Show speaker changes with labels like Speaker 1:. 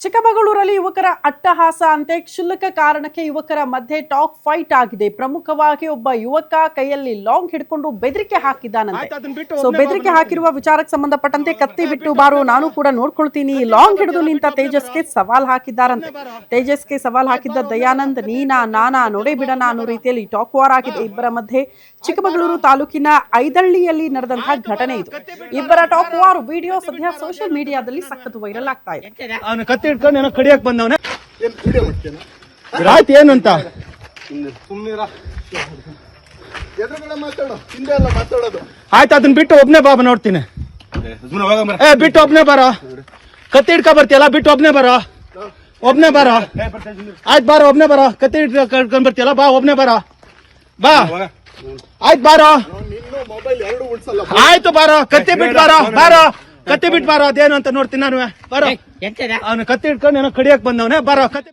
Speaker 1: ಚಿಕ್ಕಮಗಳೂರಲ್ಲಿ ಯುವಕರ ಅಟ್ಟಹಾಸ ಅಂತೆ ಕ್ಷುಲ್ಲಕ ಕಾರಣಕ್ಕೆ ಯುವಕರ ಮಧ್ಯೆ ಟಾಕ್ ಫೈಟ್ ಆಗಿದೆ. ಪ್ರಮುಖವಾಗಿ ಒಬ್ಬ ಯುವಕ ಕೈಯಲ್ಲಿ ಲಾಂಗ್ ಹಿಡ್ಕೊಂಡು ಬೆದರಿಕೆ ಹಾಕಿದ್ದಾನಂತೆ. ಸೊ ಬೆದರಿಕೆ ಹಾಕಿರುವ ವಿಚಾರಕ್ಕೆ ಸಂಬಂಧಪಟ್ಟಂತೆ ಕತ್ತಿ ಬಿಟ್ಟು ಬಾರೋ ನಾನು ಕೂಡ ನೋಡ್ಕೊಳ್ತೀನಿ ಲಾಂಗ್ ಹಿಡಿದು ನಿಂತ ತೇಜಸ್ಗೆ ಸವಾಲ್ ಹಾಕಿದ್ದಾರಂತೆ. ತೇಜಸ್ಗೆ ಸವಾಲ್ ಹಾಕಿದ್ದ ದಯಾನಂದ್ ನೀನಾ ನಾನಾ ನೋಡೇ ಬಿಡೋಣ ಅನ್ನೋ ರೀತಿಯಲ್ಲಿ ಟಾಕ್ ವಾರ್ ಆಗಿದೆ ಇಬ್ಬರ ಮಧ್ಯೆ. ಚಿಕ್ಕಮಗಳೂರು ತಾಲೂಕಿನ ಐದಳ್ಳಿಯಲ್ಲಿ ನಡೆದಂತಹ ಘಟನೆ ಇದು. ಇಬ್ಬರ ಟಾಕ್ ವಾರ್ ವಿಡಿಯೋ ಸದ್ಯ ಸೋಷಿಯಲ್ ಮೀಡಿಯಾದಲ್ಲಿ ಸಖತ್ ವೈರಲ್ ಆಗ್ತಾ ಇದೆ.
Speaker 2: ಇಟ್ಕೊಂಡು ಏನೋ ಕಡಿಯಕ್ ಬಂದವನೇ ಆಯ್ತು ಏನಂತ ಆಯ್ತು ಅದನ್ನ ಬಿಟ್ಟು ಒಬ್ನೇ ಬಾಬಾ ನೋಡ್ತೀನಿ. ಬಿಟ್ಟು ಒಬ್ನೇ ಬಾರೋ ಕತ್ತಿ ಹಿಡ್ಕೊ ಬರ್ತೀಯಲ್ಲ ಬಿಟ್ಟು ಒಬ್ನೇ ಬಾರೋ ಆಯ್ತು ಬಾರೋ ಒಬ್ನೇ ಬಾರೋ ಕತ್ತಿ ಹಿಡ್ಕೊಂಡ್ ಬರ್ತೀಯಲ್ಲ ಬಾ ಒಬ್ನೇ ಬಾರೋ ಬಾ ಆಯ್ತು ಬಾರೋ ಆಯ್ತು ಬಾರೋ ಕತ್ತಿ ಬಿಟ್ಟು ಬಾರೋ ಅದೇನು ಅಂತ ನೋಡ್ತೀನಿ ನಾನು ಬಾರೋ. ಅವನು ಕತ್ತಿ ಹಿಡ್ಕೊಂಡು ಏನೋ ಕಡಿಯಕ್ ಬಂದವನೇ ಬಾರೋ ಕತ್ತಿ